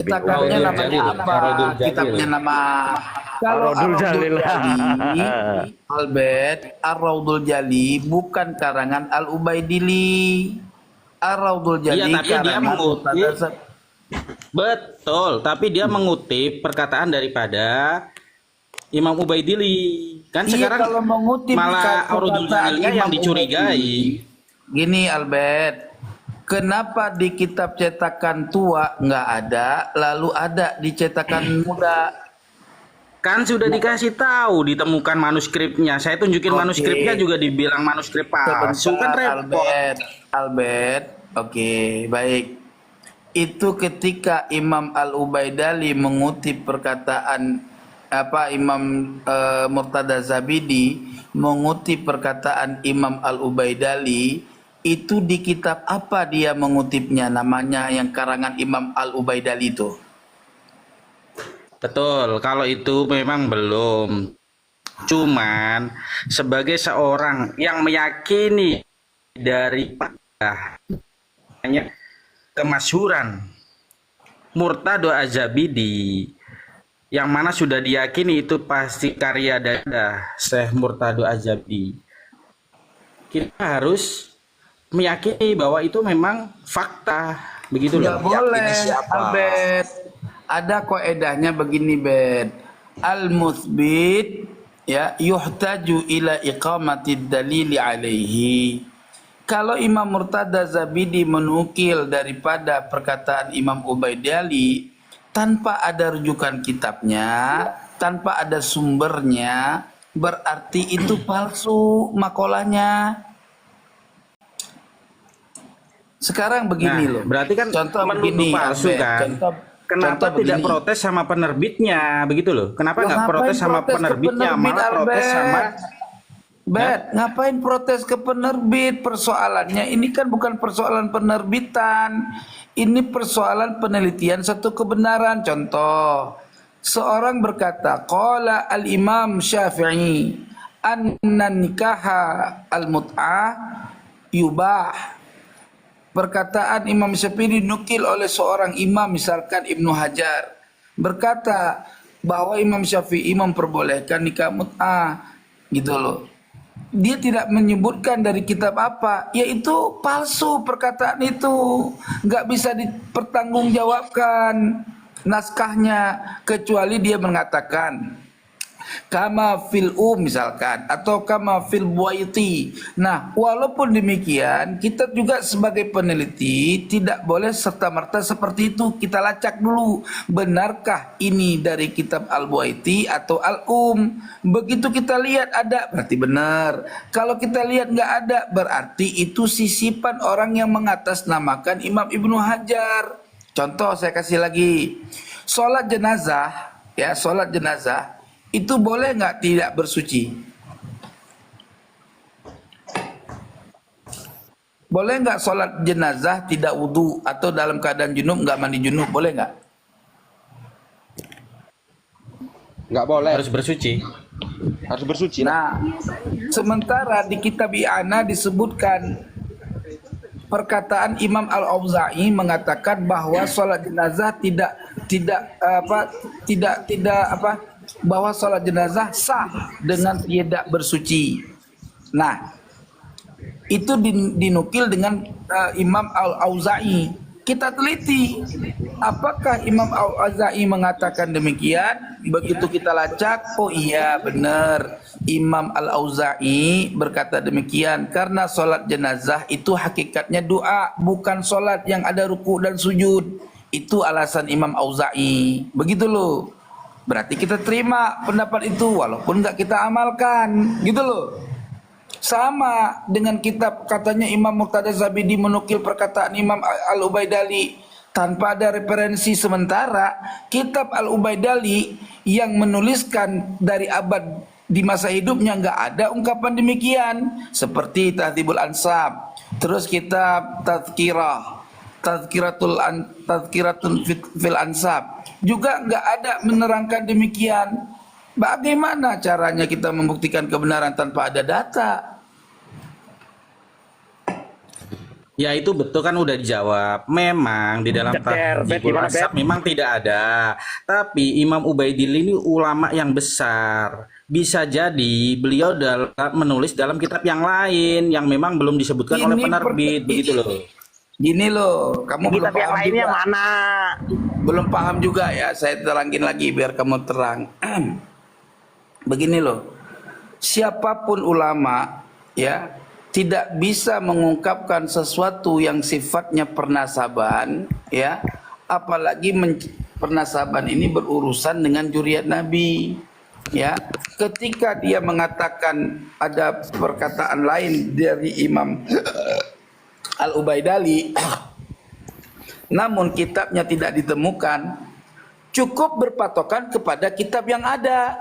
cetakannya Aradul namanya Jalil, apa? Aradul Jalil. Kitabnya nama kalau Aradul Ar-Raudul Jalil. Jali, Albert, Ar-Raudul Jali bukan karangan Al-Ubaidili. Ar-Raudul Iya, Jali tapi dia karangan Murtada mengutip, betul, tapi dia mengutip perkataan daripada Imam Ubaidili. Kan Iya, sekarang kalau mengutip malah Aradul perkataan Jalilnya yang Imam dicurigai. Gini Albert, kenapa di kitab cetakan tua nggak ada, lalu ada di cetakan muda? Kan sudah dikasih tahu ditemukan manuskripnya. Saya tunjukin Oke. manuskripnya juga dibilang manuskrip palsu, kan Sebentar, repot. Albert, oke, baik. Itu ketika Imam Al-Ubaidali mengutip perkataan Imam Murtada Zabidi mengutip perkataan Imam Al-Ubaidali, itu di kitab apa dia mengutipnya, namanya yang karangan Imam Al-Ubaidali itu? Betul, kalau itu memang belum. Cuman sebagai seorang yang meyakini daripada hanya kemasyhuran Murtada Az-Zabidi, yang mana sudah diyakini itu pasti karya dari Syekh Murtada Az-Zabidi, kita harus meyakini bahwa itu memang fakta, begitu Nggak loh. boleh, siapa? Albert. Ada kaedahnya begini, Bet. Al-muthbit ya yuhtaju ila iqamatid dalili alaihi. Kalau Imam Murtada Zabidi menukil daripada perkataan Imam Ubaidali tanpa ada rujukan kitabnya, tanpa ada sumbernya, berarti itu palsu makolahnya. Sekarang begini Nah, loh. berarti kan Contoh menuduh begini, palsu Albert. kan? Kenapa Contoh tidak begini. protes sama penerbitnya, begitu loh? Kenapa Loh, nggak ngapain protes sama protes ke penerbitnya, penerbit, malah protes Albert? sama Bet, ngapain protes ke penerbit? Persoalannya ini kan bukan persoalan penerbitan. Ini persoalan penelitian satu kebenaran. Contoh, seorang berkata, qala al-Imam Syafi'i anna nikaha al-mut'ah yubah. Perkataan Imam Syafi'i dinukil oleh seorang imam, misalkan Ibnu Hajar, berkata bahwa Imam Syafi'i memperbolehkan nikah mut'ah, gitu loh. Dia tidak menyebutkan dari kitab apa, yaitu palsu perkataan itu, nggak bisa dipertanggungjawabkan naskahnya, kecuali dia mengatakan kama fil misalkan, atau kama fil buaiti. Nah, walaupun demikian kita juga sebagai peneliti tidak boleh serta-merta seperti itu. Kita lacak dulu, benarkah ini dari kitab Al-Buaiti atau Begitu kita lihat ada, berarti benar. Kalau kita lihat nggak ada, berarti itu sisipan orang yang mengatasnamakan Imam Ibnu Hajar. Contoh saya kasih lagi, sholat jenazah, ya, sholat jenazah itu boleh nggak tidak bersuci? Boleh nggak sholat jenazah tidak wudhu atau dalam keadaan junub, nggak mandi junub, boleh nggak? Nggak boleh. harus bersuci. Harus bersuci. Nah, sementara di kitab I'ana disebutkan perkataan Imam Al-Auza'i mengatakan bahwa sholat jenazah bahwa sholat jenazah sah dengan tidak bersuci. Nah, itu dinukil dengan Imam Al-Auza'i. Kita teliti apakah Imam Al-Auza'i mengatakan demikian. Begitu kita lacak, oh iya benar, Imam Al-Auza'i berkata demikian, karena sholat jenazah itu hakikatnya doa, bukan sholat yang ada ruku dan sujud. Itu alasan Imam Auza'i. Begitu loh. Berarti kita terima pendapat itu walaupun nggak kita amalkan, gitu loh. Sama dengan kitab, katanya Imam Murtada Zabidi menukil perkataan Imam Al-Ubaidali tanpa ada referensi, sementara kitab Al-Ubaidali yang menuliskan dari abad di masa hidupnya nggak ada ungkapan demikian, seperti Tahdzibul Ansab, terus kitab Tazkiratun fil Ansab juga nggak ada menerangkan demikian. Bagaimana caranya kita membuktikan kebenaran tanpa ada data? Ya itu betul kan udah dijawab. Memang di dalam Ceter, Bet, Tahdzibul gimana, Asab Bet? memang tidak ada. Tapi Imam Ubaidillah ini ulama yang besar. Bisa jadi beliau menulis dalam kitab yang lain yang memang belum disebutkan oleh Ini penerbit, begitu loh. Gini loh, kamu belum Kitab yang paham lainnya juga. mana? Belum paham juga ya, saya terangin lagi biar kamu terang. Begini loh, siapapun ulama ya tidak bisa mengungkapkan sesuatu yang sifatnya pernasaban ya, apalagi pernasaban ini berurusan dengan zuriat Nabi ya. Ketika dia mengatakan ada perkataan lain dari Imam Al-Ubaidali namun kitabnya tidak ditemukan, cukup berpatokan kepada kitab yang ada.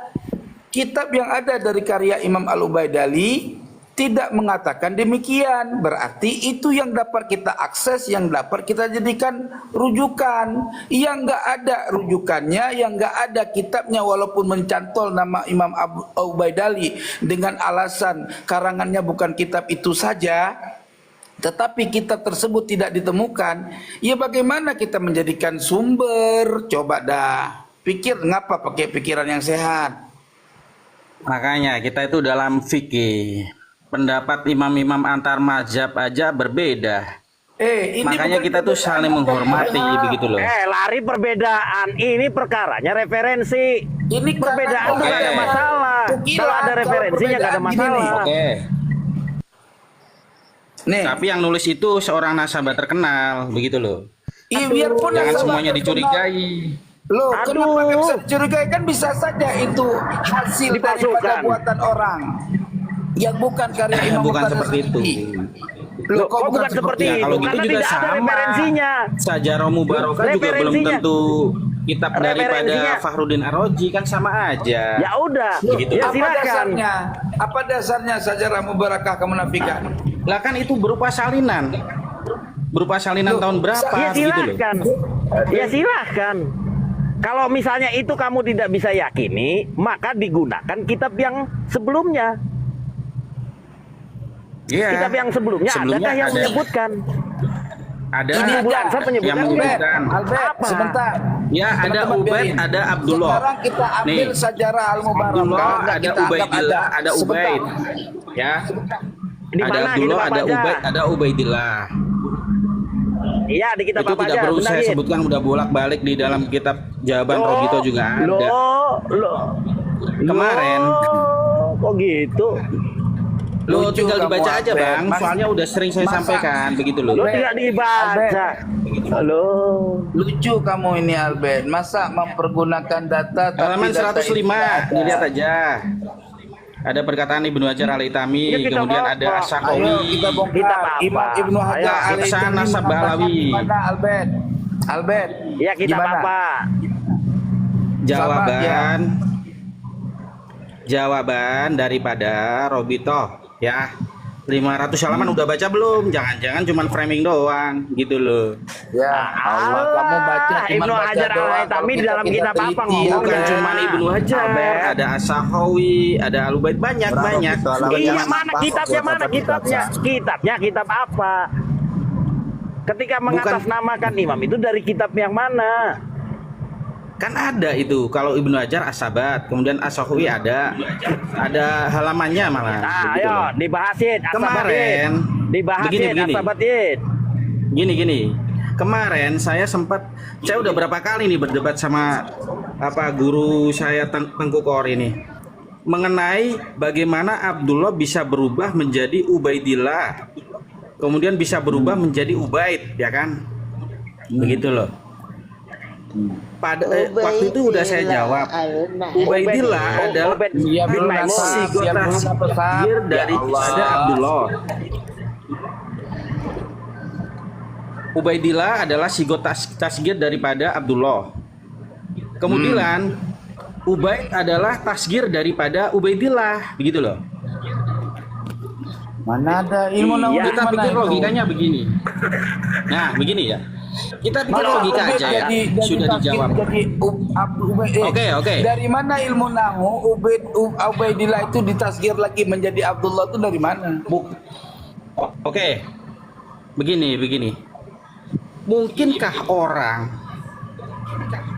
Kitab yang ada dari karya Imam Al-Ubaidali tidak mengatakan demikian. Berarti itu yang dapat kita akses, yang dapat kita jadikan rujukan. Yang enggak ada rujukannya, yang enggak ada kitabnya walaupun mencantol nama Imam Al-Ubaidali dengan alasan karangannya bukan kitab itu saja, tetapi kitab tersebut tidak ditemukan, ya bagaimana kita menjadikan sumber? Coba dah pikir, ngapa pakai pikiran yang sehat? Makanya kita itu dalam fikih pendapat imam-imam antar mazhab aja berbeda. Ini Makanya bukan kita tuh saling menghormati begitu loh. Lari perbedaan. Ini perkaranya referensi. Ini Perbedaan Oke. tuh gak ada masalah. Kukira Kalau ada kalau referensinya gak ada perbedaan gini nih. masalah. Oke. Nih, Tapi yang nulis itu seorang nasabah terkenal, begitu loh. biarpun Jangan nasabah semuanya terkenal. dicurigai. Loh, Aduh. kenapa nggak bisa dicurigai? Kan bisa saja itu hasil daripada Dipalsukan. buatan orang yang bukan karya Imam Bukan Muqtada seperti itu. sendiri. Loh, kok Kok bukan seperti Ya, itu? kalau gitu Karena juga tidak ada sama. referensinya. Sajarah Mubarakah juga belum Referensinya. tentu kitab daripada Referensinya. Fakhruddin Ar-Razi, kan sama aja. Ya udah, Begitu. ya apa silakan. dasarnya? Apa dasarnya sajarah mubarakah kemunafikan? Lah kan itu berupa salinan. Berupa salinan Loh, tahun berapa Ya gitu loh. silahkan. Ya silahkan. Kalau misalnya itu kamu tidak bisa yakini, maka digunakan kitab yang sebelumnya. Iya. Kitab yang sebelumnya adakah yang ada. menyebutkan? Ada Ini ada. Bulan Ansar menyebutkan yang nggak? menyebutkan. Albert, Apa? sebentar. Ya, ada Teman-teman Ubaid, biarin. ada Abdullah. Sekarang kita ambil Nih. sajarah Al-Mubarakah. Abdullah, nggak ada kita anggap Ubaidillah, ada Sebentar. Ubaid. Ya. Di Ada mana Abdullah, kitab ada apa aja? Ubaid, ada Ubaidillah. Iya, di kitab Itu apa tidak aja? perlu Bentar, saya Git. sebutkan, udah bolak-balik di dalam kitab jawaban Robito juga ada. Loh. Kemarin. Kok gitu? Lo Lucu tinggal kamu, dibaca aja, Albert. Bang. Soalnya udah sering saya Masa- sampaikan begitu loh. Lo tidak dibaca. Halo. Lucu kamu ini Albert. Masa mempergunakan data tapi Halaman data 105, itu dilihat aja. Ada perkataan Ibnu Hajar Al-Haytami, Ya, kita kemudian mau ada apa? Ayo As-Sakhawi, kita bongkar. Kita apa? Imam Ibnu Hajar Ayo, Al-Haytami Ihsan Nasab mengatakan Bahlawi. gimana Albert? Albert. Ya kitab gimana? apa? jawaban daripada Robito ya. 500 halaman udah baca belum? Jangan-jangan cuma framing doang gitu loh. Ya Allah, kamu baca cuma Ibnu baca Hajar doang. Al-Haytami Kalau di dalam kita kitab apa teliti, ngomong? Bukan Ya. cuma Ibnu Hajar, Albert. ada As-Sakhawi, ada Al-Ubaid, banyak. Iya, mana kitabnya? Mana kitabnya? Kitabnya kitab apa? Ketika mengatasnamakan imam itu dari kitab yang mana? Kan ada itu. Kalau Ibnu Hajar As-Sabat, kemudian As-Sakhawi ada halamannya malah. Nah, begitu ayo loh. dibahasin. Kemarin, dibahasin begini. Asabatin. Gini. Kemarin saya udah berapa kali nih berdebat sama guru saya Tengku Kor ini mengenai bagaimana Abdullah bisa berubah menjadi Ubaidillah, kemudian bisa berubah menjadi Ubaid, ya kan? Begitu loh. Waktu itu udah saya jawab. Ubaidillah adalah Iya, bin Maimun. sigota tasghir dari ada Abdullah. Ubaidillah adalah sigot tasghir daripada Abdullah. Kemudian Ubaid adalah tasghir daripada Ubaidillah, begitu loh. Mana ada ilmu Iya. nahu di Kita mana pikir itu? logikanya begini. Nah, begini ya. Kita pikir Mana logika Ubaid aja ya. Sudah tasghir dijawab. Jadi Oke. Dari mana ilmu nahu Ubaidillah itu ditasghir lagi menjadi Abdullah itu dari mana? Oke. begini. Mungkinkah orang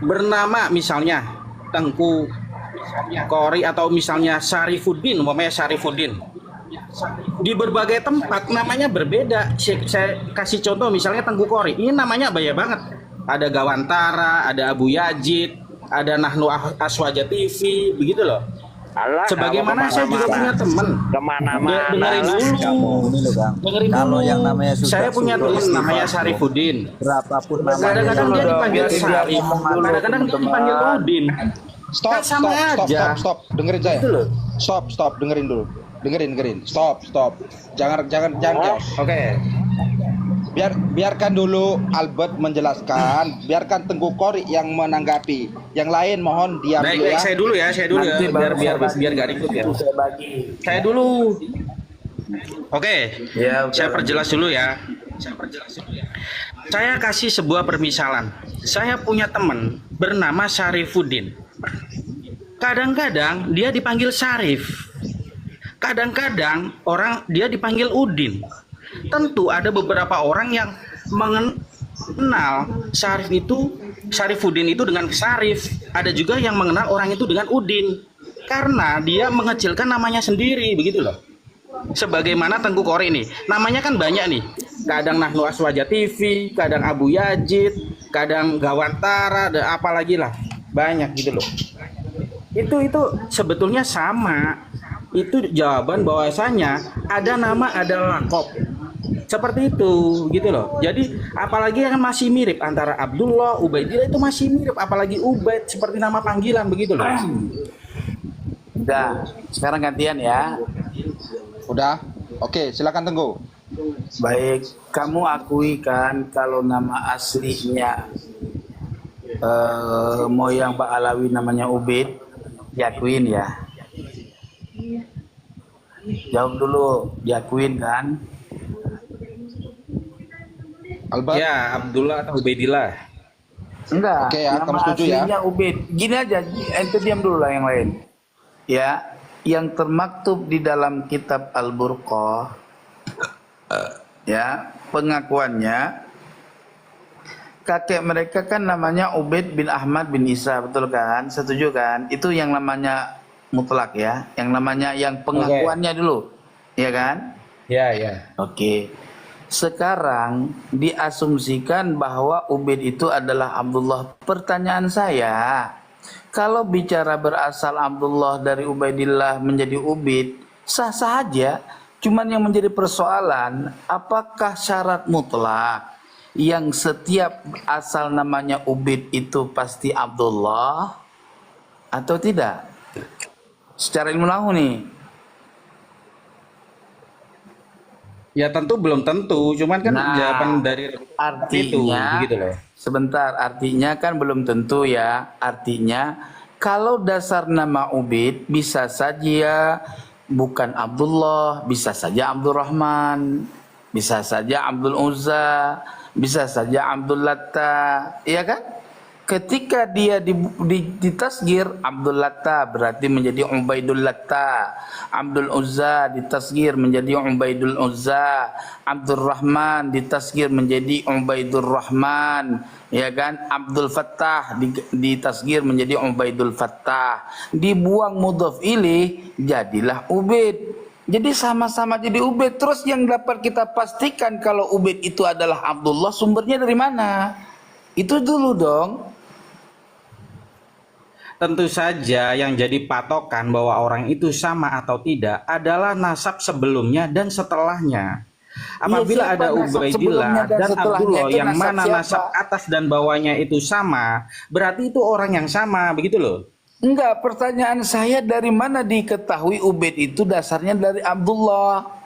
bernama misalnya Tengku Kori atau misalnya Syarifuddin, umpamanya Syarifuddin, di berbagai tempat namanya berbeda. Saya kasih contoh misalnya Tengku Kori, ini namanya banyak banget. Ada Gawantara, ada Abu Yazid, ada Nahnu Aswaja TV, begitu loh. Alah, Sebagaimana saya juga punya teman. Kemana-mana. Dengerin dulu. Ini loh, Kang. Dengerin Kalau dulu. yang namanya susah, Saya punya suruh teman istighfar, namanya bro. Syarifuddin. Berapapun namanya. Kadang-kadang dia dipanggil Biar dia Syarif, ngomong dulu, kadang-kadang dia teman-teman. dipanggil Udin. Stop, Kan sama aja. stop. Dengerin saya. Itu loh. Stop, dengerin dulu. Dengerin. Stop. Jangan chaos. Oke. Biarkan dulu Albert menjelaskan, biarkan Tengku Kori yang menanggapi. Yang lain mohon diam dulu Baik, ya. saya dulu ya, Nanti biar baru biar gak ribut ya. Saya bagi. Saya dulu. Oke. Ya, Saya perjelas dulu ya. Saya kasih sebuah permisalan. Saya punya teman bernama Syarifuddin. Kadang-kadang dia dipanggil Syarif. Kadang-kadang dia dipanggil Udin. Tentu ada beberapa orang yang mengenal Syarifuddin itu dengan Syarif. Ada juga yang mengenal orang itu dengan Udin. Karena dia mengecilkan namanya sendiri, begitu loh. Sebagaimana Tengku Kori ini, namanya kan banyak nih. Kadang Nahnu Aswaja TV, kadang Abu Yazid, kadang Gawantara, ada apa lagi lah. Banyak gitu loh. Itu sebetulnya sama. Itu jawaban bahwasanya ada nama, ada lakop. Seperti itu gitu loh. Jadi apalagi yang masih mirip antara Abdullah, Ubaidillah itu masih mirip, apalagi Ubaid seperti nama panggilan begitu loh. Udah, sekarang gantian ya. Udah. Oke, silakan Tengku. Baik, kamu akui kan kalau nama aslinya moyang Pak Alawi namanya Ubid? Diakuin ya? Jawab dulu, diakuin kan? Albert. Ya, Abdullah atau Ubaidillah. Enggak, Oke ya, nama kamu setuju ya? aslinya Ubid. Gini aja, ente diam dulu lah yang lain. Ya, yang termaktub di dalam kitab Al-Burqah, ya, pengakuannya kakek mereka kan namanya Ubaid bin Ahmad bin Isa, betul kan? Setuju kan? Itu yang namanya mutlak ya, yang namanya yang pengakuannya dulu, ya kan? Ya. Oke. Sekarang diasumsikan bahwa Ubaid itu adalah Abdullah. Pertanyaan saya, kalau bicara berasal Abdullah dari Ubaidillah menjadi Ubaid, sah-sah aja. Cuman yang menjadi persoalan, apakah syarat mutlak yang setiap asal namanya Ubaid itu pasti Abdullah atau tidak? Secara ilmu nahwu nih. Ya tentu belum tentu, cuman kan jawaban dari artinya itu gitu loh. Sebentar, artinya kan belum tentu ya. Artinya kalau dasar nama Ubaid bisa saja bukan Abdullah, bisa saja Abdurrahman, bisa saja Abdul Uzza, bisa saja Abdul Latta, ya kan? Ketika dia ditasgir Abdul Latta berarti menjadi Ubaidul Latta, Abdul Uzza ditasgir menjadi Ubaidul Uzza, Abdul Rahman ditasgir menjadi Ubaidur Rahman, ya kan? Abdul Fattah ditasgir menjadi Ubaidul Fattah, dibuang mudhaf ilaih jadilah Ubaid. Jadi sama-sama jadi Ubaid. Terus yang dapat kita pastikan kalau Ubaid itu adalah Abdullah, sumbernya dari mana? Itu dulu dong. Tentu saja yang jadi patokan bahwa orang itu sama atau tidak adalah nasab sebelumnya dan setelahnya. Apabila Iya, ada siapa nasab sebelumnya Ubaidillah dan dan setelahnya Abdullah itu yang nasab mana siapa? nasab atas dan bawahnya itu sama, berarti itu orang yang sama, begitu loh. Enggak, pertanyaan saya dari mana diketahui Ubaid itu dasarnya dari Abdullah?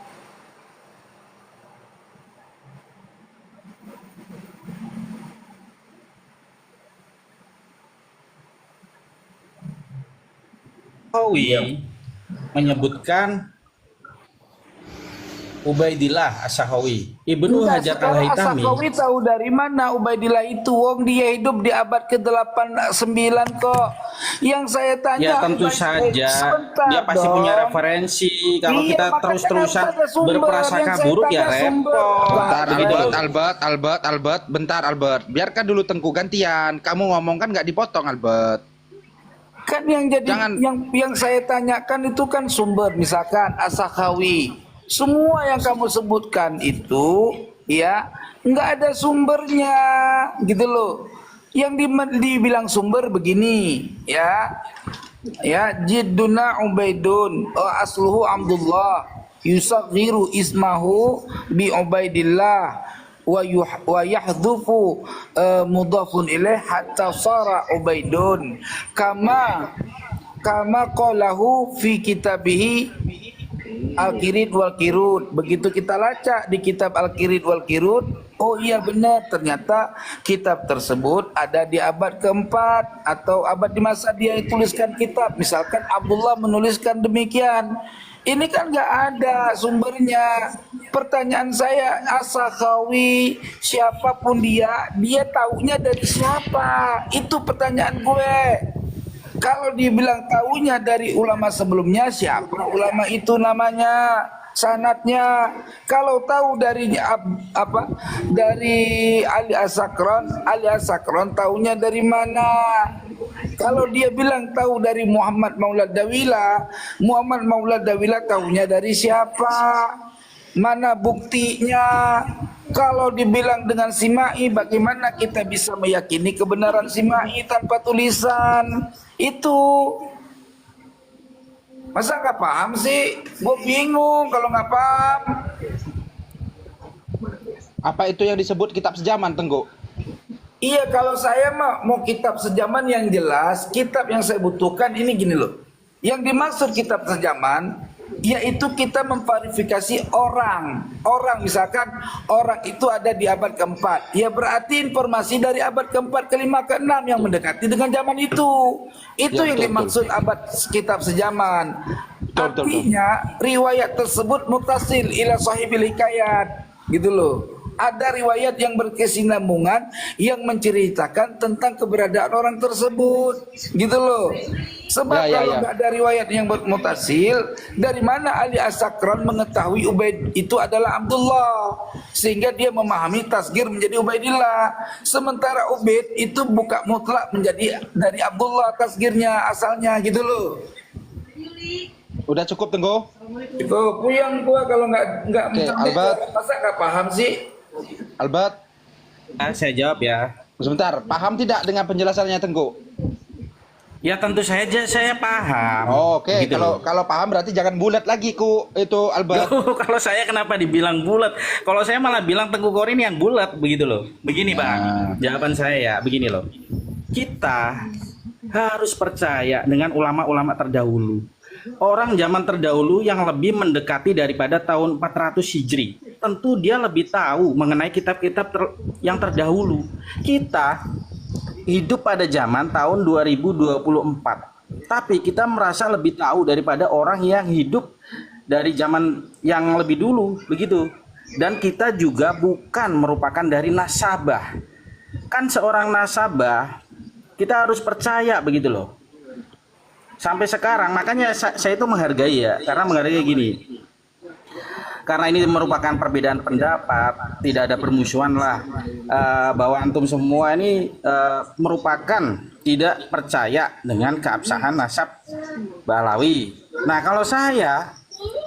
Nawawi menyebutkan Ubaidillah As-Sakhawi, Ibnu Enggak, Hajar sekarang Al-Haytami. As-Sakhawi tahu dari mana Ubaidillah itu? Wong dia hidup di abad ke-8 9 kok. Yang saya tanya Ya tentu saja dia pasti punya referensi. Kalau Iya, kita makanya terus-terusan harus ada sumber. berprasangka Yang saya buruk ya tanya sumber. repot. Bentar, Begitu loh. Albert, bentar Albert. Biarkan dulu Tengku gantian. Kamu ngomong kan nggak dipotong Albert. Kan yang jadi Jangan- yang saya tanyakan itu kan sumber, misalkan As-Sakhawi. Semua yang kamu sebutkan itu ya nggak ada sumbernya gitu loh. Yang dibilang sumber begini ya. Ya, jidduna Ubaidun asluhu Abdullah yusaghiru ismahu bi Ubaidillah wa yahdhufu mudhafun ilaih hatta sara Ubaidun kama qalahu fi kitabihi Al-Kirid wal Kirud. Begitu kita lacak di kitab Al-Kirid wal Kirud, oh iya benar, ternyata kitab tersebut ada di abad keempat atau abad di masa dia tuliskan kitab. Misalkan Abdullah menuliskan demikian. Ini kan nggak ada sumbernya. Pertanyaan saya, As-Sakhawi siapapun dia taunya dari siapa? Itu pertanyaan gue. Kalau dibilang tahunya dari ulama sebelumnya, siapa ulama itu namanya, sanatnya? Kalau tahu dari dari Ali As-Sakran tahunya dari mana? Kalau dia bilang tahu dari Muhammad Maulad Dawila tahunya dari siapa? Mana buktinya? Kalau dibilang dengan Simai, bagaimana kita bisa meyakini kebenaran Simai tanpa tulisan? Itu masa nggak paham sih? Gue bingung kalau nggak paham. Apa itu yang disebut kitab sejaman, Tengku? Iya, kalau saya mah mau kitab sejaman yang jelas. Kitab yang saya butuhkan ini gini loh. Yang dimaksud kitab sejaman yaitu kita memverifikasi orang. Misalkan orang itu ada di abad keempat, ya berarti informasi dari abad keempat, kelima, keenam yang mendekati dengan zaman itu. Itu Ya, yang betul, dimaksud abad kitab sejaman. Betul. Artinya riwayat tersebut mutasil ila sahibil hikayat, gitu loh. Ada riwayat yang berkesinambungan yang menceritakan tentang keberadaan orang tersebut, gitu loh. Sebab kalau nggak ada riwayat yang mutasil, dari mana Ali As-Sakran mengetahui Ubaid itu adalah Abdullah, sehingga dia memahami tasgir menjadi Ubaidillah. Sementara Ubaid itu buka mutlak menjadi dari Abdullah tasgirnya asalnya, gitu loh. Udah cukup, Tengku? Itu puyeng gua kalau nggak Oke, Albert. masa nggak paham sih? Albert, Saya jawab ya. sebentar. Paham tidak dengan penjelasannya, Tengku? Ya tentu saja saya paham. Oh, oke. Gitu loh. Kalau paham berarti jangan bulat lagi itu Albert. Kalau saya kenapa dibilang bulat? Kalau saya malah bilang Tengku Kori ini yang bulat begitu loh. Begini Bang, jawaban saya ya begini loh. Kita harus percaya dengan ulama-ulama terdahulu. Orang zaman terdahulu yang lebih mendekati daripada tahun 400 Hijri. Tentu dia lebih tahu mengenai kitab-kitab yang terdahulu. Kita hidup pada zaman tahun 2024. Tapi kita merasa lebih tahu daripada orang yang hidup dari zaman yang lebih dulu, begitu. Dan kita juga bukan merupakan dari nasabah. Kan seorang nasabah kita harus percaya begitu loh. Sampai sekarang makanya saya itu menghargai ya, karena menghargai gini. Karena ini merupakan perbedaan pendapat, tidak ada permusuhan lah, bahwa antum semua ini merupakan tidak percaya dengan keabsahan nasab Ba'alawi. Nah kalau saya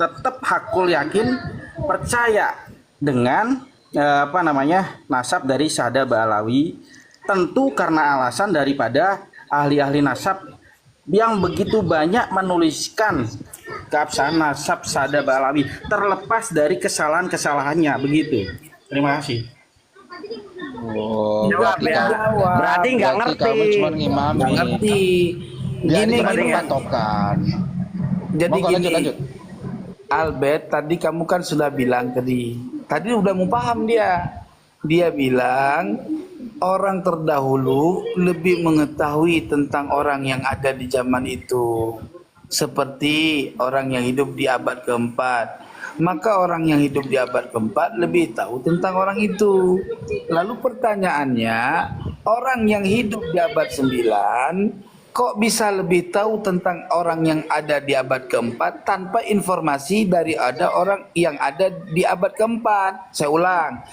tetap hakul yakin percaya dengan nasab dari Syahada Ba'alawi, tentu karena alasan daripada ahli-ahli nasab yang begitu banyak menuliskan keabsahan nasab Syahada Ba'alawi, terlepas dari kesalahan-kesalahannya, begitu. Terima kasih. Oh, Jawab berarti ya. Berarti nggak ngerti. kamu cuma ngimami. Nggak ngerti. Gini Gini, patokan. jadi Monggo, gini. lanjut. Albert, tadi kamu kan sudah bilang tadi udah mau paham dia. Dia bilang orang terdahulu lebih mengetahui tentang orang yang ada di zaman itu. Seperti orang yang hidup di abad keempat. maka orang yang hidup di abad keempat lebih tahu tentang orang itu. Lalu pertanyaannya, orang yang hidup di abad 9 kok bisa lebih tahu tentang orang yang ada di abad keempat tanpa informasi dari ada orang yang ada di abad keempat? Saya ulang,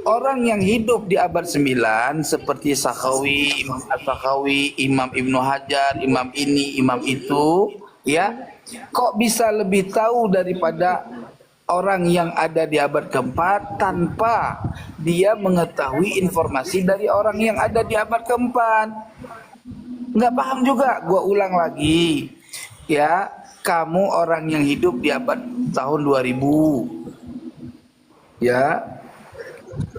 orang yang hidup di abad 9 seperti Sakhawi, Imam As-Sakhawi, Imam Ibnu Hajar, Imam ini, Imam itu, ya, kok bisa lebih tahu daripada orang yang ada di abad keempat tanpa dia mengetahui informasi dari orang yang ada di abad keempat? Nggak paham juga. Gua ulang lagi, ya, kamu orang yang hidup di abad tahun 2000, ya,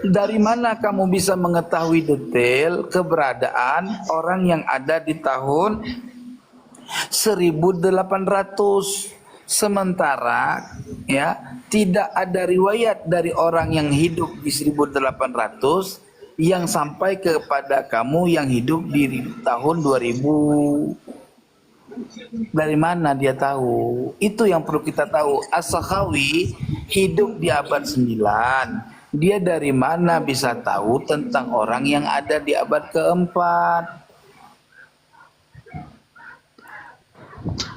dari mana kamu bisa mengetahui detail keberadaan orang yang ada di tahun 1800, sementara, ya, tidak ada riwayat dari orang yang hidup di 1800 yang sampai kepada kamu yang hidup di tahun 2000. Dari mana dia tahu? Itu yang perlu kita tahu. As-Sakhawi hidup di abad 9. Dia dari mana bisa tahu tentang orang yang ada di abad keempat?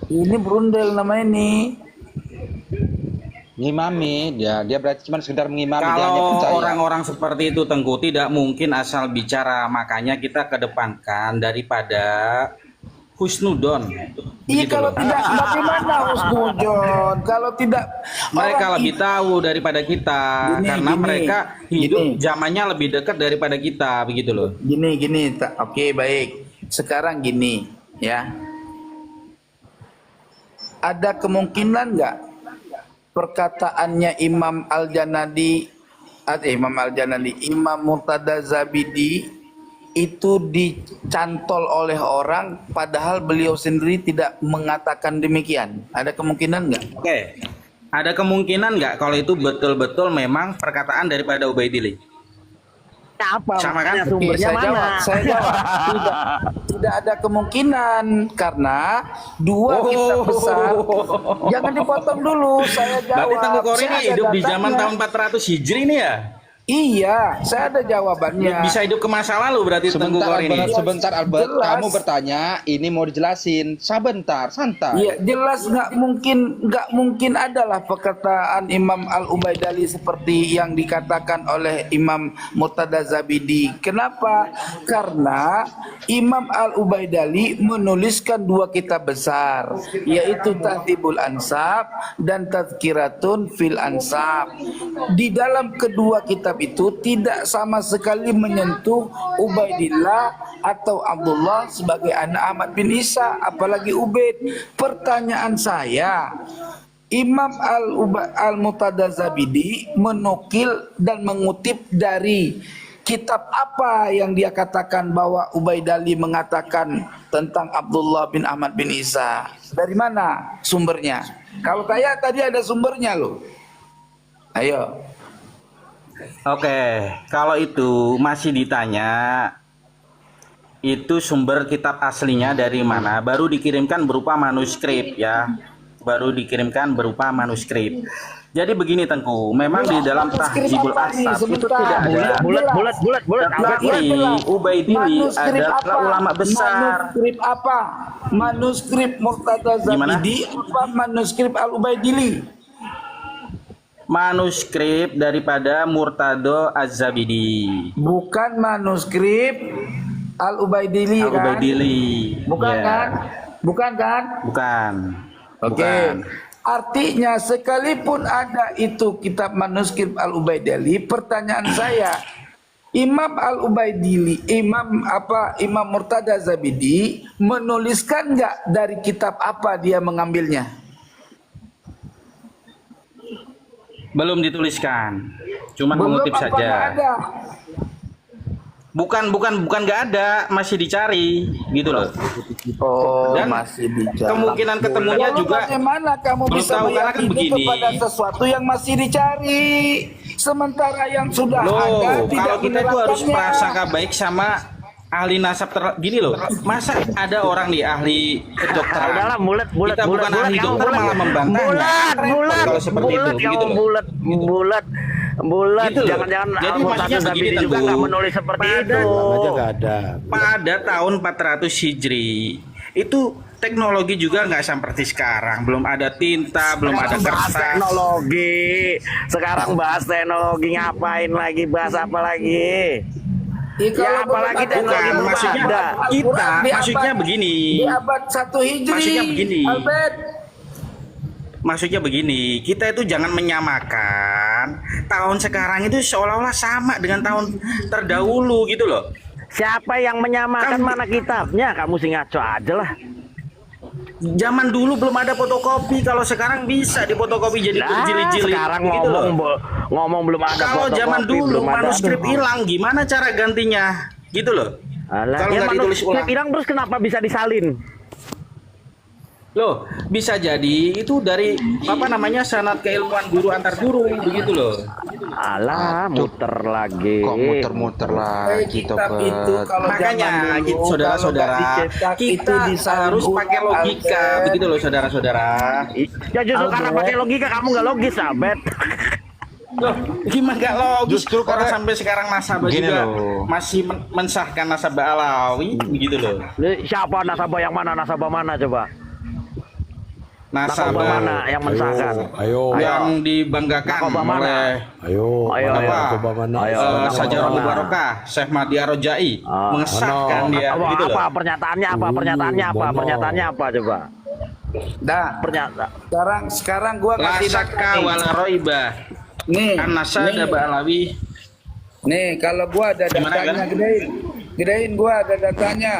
Ini berundel namanya ini. Ngimami, dia berarti cuma sekedar mengimami, dia hanya Kalau percaya. orang-orang seperti itu Tengku tidak mungkin asal bicara, makanya kita kedepankan daripada husnudon. Iya, Begitu kalau loh. tidak bagaimana husnudzon? Kalau tidak Mereka orang lebih tahu daripada kita karena mereka hidup zamannya lebih dekat daripada kita, begitu loh. Gini, oke, baik. Sekarang gini, ya. Ada kemungkinan nggak perkataannya Imam Imam Murtada Zabidi itu dicantol oleh orang padahal beliau sendiri tidak mengatakan demikian? Ada kemungkinan nggak? Oke. Ada kemungkinan nggak kalau itu betul-betul memang perkataan daripada Ubaidillah? Apa Sama kan? makanya sumbernya mana? Saya jawab. Tidak ada kemungkinan karena dua kitab besar. Jangan dipotong dulu. Saya jawab. Berarti Tengku Kori Saya ini ada hidup di zaman datanya. tahun 400 Hijri nih ya? Iya, saya ada jawabannya. Bisa hidup ke masa lalu berarti Tengku Sebentar Kori ini. Albert, sebentar Albert, Jelas. kamu bertanya, ini mau dijelasin. Sebentar, santai. Iya, jelas nggak mungkin adalah perkataan Imam Al-Ubaidali seperti yang dikatakan oleh Imam Murtada Zabidi. Kenapa? Karena Imam Al-Ubaidali menuliskan dua kitab besar, yaitu Tahdzibul Ansab dan Tazkiratun fil Ansab. Di dalam kedua kitab itu tidak sama sekali menyentuh Ubaidillah atau Abdullah sebagai anak Ahmad bin Isa, apalagi Ubaid. Pertanyaan saya, Imam Al-Murtada Zabidi menukil dan mengutip dari kitab apa yang dia katakan bahwa Ubaidali mengatakan tentang Abdullah bin Ahmad bin Isa? Dari mana sumbernya? Kalau saya tadi ada sumbernya loh. Ayo. Oke, kalau itu masih ditanya itu sumber kitab aslinya dari mana? Baru dikirimkan berupa manuskrip ya. Baru dikirimkan berupa manuskrip. Jadi begini Tengku, memang di dalam Tahdzibul Ansab itu tidak ada. Bulat. Tetapi Ubaidillah adalah ulama besar. Manuskrip apa? Manuskrip Murtada Zabidi apa manuskrip Al-Ubaidili? Manuskrip daripada Murtado Az-Zabidi. Bukan manuskrip Al-Ubaidili kan? Al-Ubaidili. Bukan Ya. kan? Bukan kan? Bukan. Oke. Bukan. Artinya sekalipun ada itu kitab manuskrip Al-Ubaidili, pertanyaan saya, Imam Al-Ubaidili, Imam Murtada Zabidi menuliskan nggak dari kitab apa dia mengambilnya? Belum dituliskan. Cuman Belum mengutip apa saja. nggak ada? Bukan nggak ada, masih dicari gitu loh. Oh, Dan masih bicara. kemungkinan ketemunya Lalu juga bagaimana kamu belum bisa tahu, karena kan meyakini begini. kepada sesuatu yang masih dicari, sementara yang sudah ada Loh, tidak kalau kita itu harus menerapkannya. prasangka baik sama ahli nasab gini loh. Masa ada orang nih ahli kedokteran. Udahlah, bulat Kita bukan ahli kamu dokter malah membantah. bulat Kalau seperti itu, kamu gitu loh. bulat Gitu loh. jangan Jadi maksudnya begini, juga Tengku. nggak menulis seperti itu. aja nggak ada. Pada tahun 400 Hijri itu teknologi juga nggak seperti sekarang. Belum ada tinta, belum ada Bahas kertas. teknologi. Sekarang bahas teknologi, ngapain lagi, bahas apa lagi? Ya, apalagi teknologi Bukan, maksudnya ada. kita, maksudnya begini. Di abad 1 Hijri. Maksudnya begini. Albert. Maksudnya begini, kita itu jangan menyamakan tahun sekarang itu seolah-olah sama dengan tahun terdahulu gitu loh. Siapa yang menyamakan, mana kitabnya? Kamu sih ngaco aja lah. Zaman dulu belum ada fotokopi, kalau sekarang bisa difotokopi jadi berjilid-jilid Sekarang gitu loh. ngomong belum ada Kalau fotokopi, zaman dulu belum ada. manuskrip hilang, gimana cara gantinya? Gitu loh. Alah, Kalau ya nggak ditulis manuskrip ulang. hilang terus kenapa bisa disalin? Loh, bisa jadi itu dari apa namanya sanad keilmuan guru antar guru begitu loh. Alah, Aduh. muter lagi. Kok muter-muter lagi Kitab itu Tobet. kalau Makanya zaman dulu, saudara-saudara, kalau nggak dicetak, itu kita disalin harus pakai ulang, logika Albert. begitu loh saudara-saudara. Ya justru karena Albert. pakai logika kamu nggak logis, Abed. Loh, gimana nggak logis? Justru Orang karena- sampai sekarang nasabah Gini juga loh. masih mensahkan nasabah alawi begitu loh. Siapa nasabah yang mana? Nasabah mana coba? Nasabah Nasabah mana yang mensahkan? Ayo, yang dibanggakan Nasabah mana? oleh ayo, Ayo, mana ayo. narkoba mana? Ayo, Sajarah mana? Mubarakah Syekh Mahdi Ar-Rojai mengesahkan Mana? dia Apa, gitu loh. apa pernyataannya apa? Pernyataannya apa? Mono. Pernyataannya apa coba? Dah, Pernyataan. sekarang gua La kasih syakka wala roiba nih. an-nasada ba'alawi. Nih, kalau gua ada Gimana, datanya, kan? gedein gua ada datanya.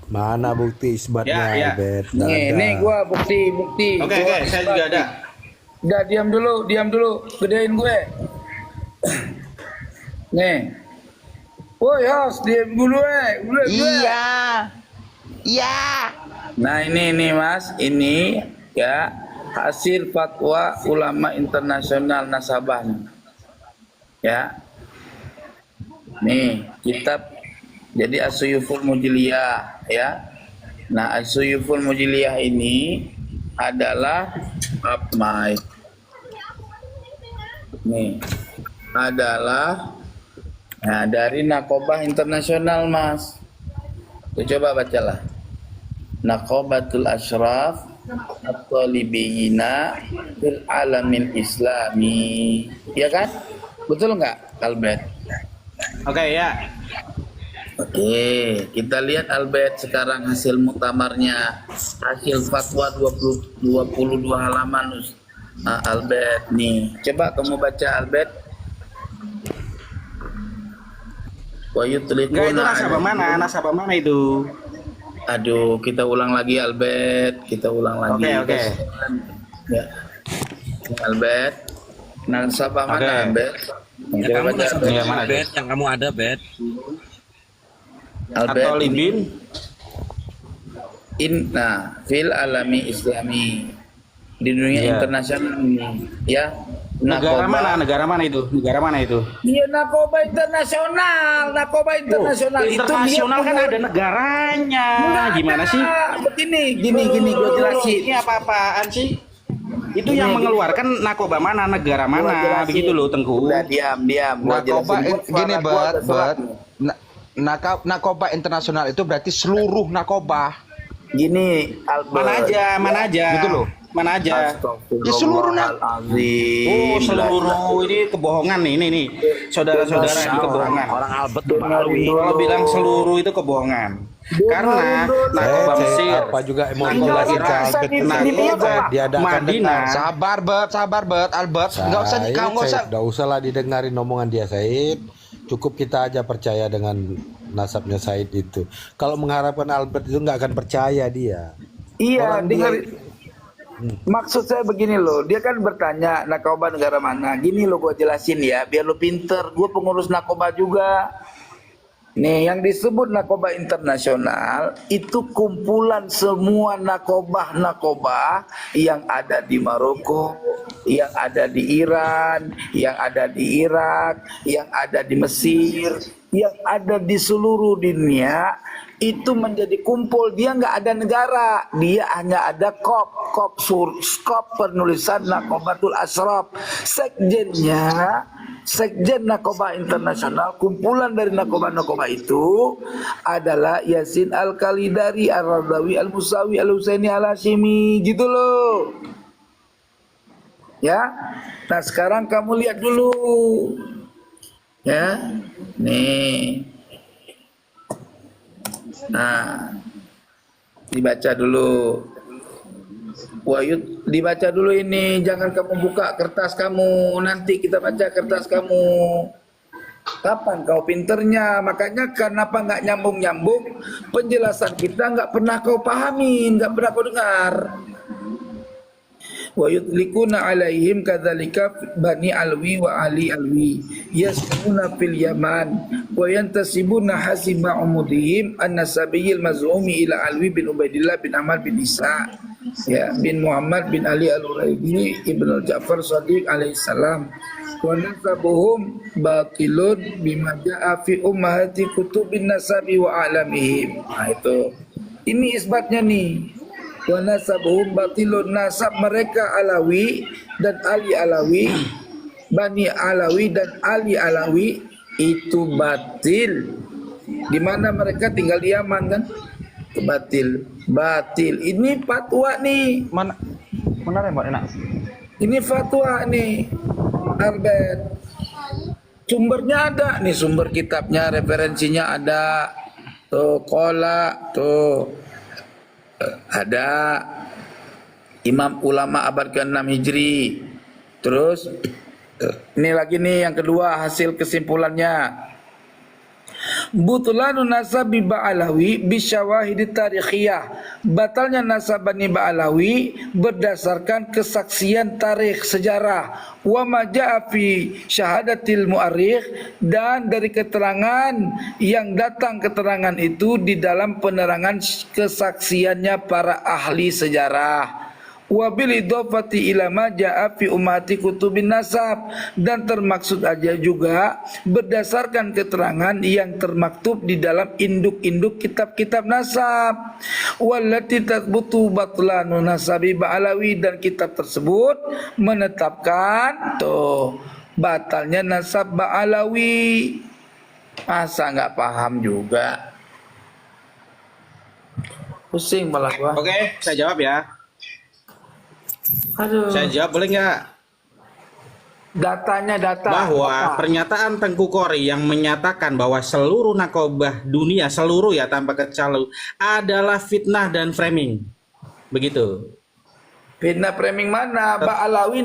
Mana bukti isbatnya, Ya, ya. Bet? Nggak ada. Nih gua bukti. Oke, Gua saya juga ada. Udah diam dulu, gedein gue. Nih. Woi, host, diam dulu gue. Iya. Iya. Nah, ini nih Mas, ini ya hasil fatwa ulama internasional nasabah. Ya. Nih, kitab jadi As-Suyuful Mujliyah ya. Nah, As-Suyuful Mujliyah ini adalah apa? Nih, adalah nah, dari Nakobah Internasional, Mas. Tuh, coba bacalah. Nakobatul Ashraf At-Talibiyina fil Alamil Islami. Ya kan? Betul nggak, Albert? Oke ya. Oke, kita lihat Albert sekarang hasil muktamarnya. Hasil fatwa 22 halaman. Nah, Albert nih. Coba kamu baca Albert. Wa Enggak, itu yutliquna nasabah mana? Nasabah mana itu? Aduh, kita ulang lagi Albert. Kita ulang lagi. Oke. Ya. Albert. Nasabah mana Oke. Albert? Ya, Coba kamu baca, nasabah Iya, Albert. mana, Bet, yang kamu ada, Bet. Albert. Atau libin? Nah, fil alami islami di dunia Iya. internasional ini ya. Negara mana? Negara mana itu? Negara mana itu? Iya, Nakoba internasional. Nakoba internasional itu Internasional dia kan ada negaranya. Enggak Gimana ada. sih? Begini, gini gue jelasin. Ini apa-apaan sih? Itu Ini, yang gini. mengeluarkan nakoba mana? Negara Gua mana? jelasin. Begitu loh, Tengku. Udah diam. Gua Nakoba jelasin. gini, Suara gua Bet, udah serak Bet. nih. Nakoba internasional itu berarti seluruh nakoba. Gini, Albert. Mana aja. Gitu loh. Mana aja. Ya, seluruh Oh, seluruh ini kebohongan nih, ini saudara-saudara ini kebohongan. Orang Albert tuh malu. Kalau bilang seluruh itu kebohongan. Karena nakoba Mesir, apa juga emosi nakoba lagi Irak, Albert itu. nakoba Diadakan Madinah. Sabar bet, Albert. Enggak usah Said, kau enggak usah. Said, nggak usah lah didengarin omongan dia, Said. Cukup kita aja percaya dengan nasabnya Said itu. Kalau mengharapkan Albert itu nggak akan percaya dia. Iya, Orang dengar. dia- Maksud saya begini loh, dia kan bertanya Nakoba negara mana. Gini loh, gue jelasin ya, biar lo pinter. Gue pengurus Nakoba juga. Nih, yang disebut Nakoba internasional itu kumpulan semua nakobah yang ada di Maroko, yang ada di Iran, yang ada di Irak, yang ada di Mesir, yang ada di seluruh dunia itu menjadi kumpul. Dia nggak ada negara, dia hanya ada skop penulisan Nakobatul Ashraf. Sekjen Nakoba Internasional, kumpulan dari Nakoba itu adalah Yasin Al-Khalidari, Ar-Radawi, Al-Musawi, Al-Husaini, Al-Hashimi, gitu loh. Ya. Nah, sekarang kamu lihat dulu. Ya. Nih. Nah, dibaca dulu. Wahyu, dibaca dulu ini, jangan kamu buka kertas kamu, nanti kita baca kertas kamu. Kapan kau pinternya? Makanya kenapa nggak nyambung-nyambung penjelasan kita nggak pernah kau pahamin, nggak pernah kau dengar. Wa yutlikuna alaihim kadzalika bani alwi wa ali alwi yasmuna fil yaman wa yantasibuna hasiba umudihim an-nasabiyil maz'umi ila alwi bin ubaidillah bin Ahmad bin Isa ya bin Muhammad bin Ali al-Uraidi ibn al-Ja'far Shadiq alaihi salam wa nasabuhum batilun bima ja'a fi ummahati kutubin nasabi wa alamihim. Nah itu, ini isbatnya nih. Wa nasabuhum batilun, nasab mereka Alawi dan Ali Alawi, Bani Alawi dan Ali Alawi itu batil. Di mana mereka tinggal di Yaman kan? Batil. Ini fatwa nih. Mana Mbak enak? Ini fatwa nih, Albert. Sumbernya ada nih, sumber kitabnya, referensinya ada. Tuh, kola, tuh. Ada Imam Ulama abad ke-6 Hijri. Terus ini lagi nih yang kedua, hasil kesimpulannya. Butlanun nasabi Ba'alawi bisyawahid tarikhiyah. Batalnya nasab Bani Ba'alawi berdasarkan kesaksian tarikh sejarah. Wa ma ja'a fi syahadatil mu'arrikh, dan dari keterangan yang datang keterangan itu di dalam penerangan kesaksiannya para ahli sejarah. Wabil idhofati ila ma ja'a fi ummati kutubin nasab, dan termaksud aja juga berdasarkan keterangan yang termaktub di dalam induk-induk kitab-kitab nasab. Wallati tathbutu batlanu nasabi Ba'alawi, dan kitab tersebut menetapkan tuh batalnya nasab Ba'alawi. Masa nggak paham juga? Pusing malah gua. Oke, saya jawab ya. Aduh. Saya jawab boleh nggak? Datanya data. Bahwa pernyataan Tengku Kori yang menyatakan bahwa seluruh nakobah dunia, seluruh ya tanpa kecuali, adalah fitnah dan framing. Begitu. Fitnah framing mana? Ba'alawi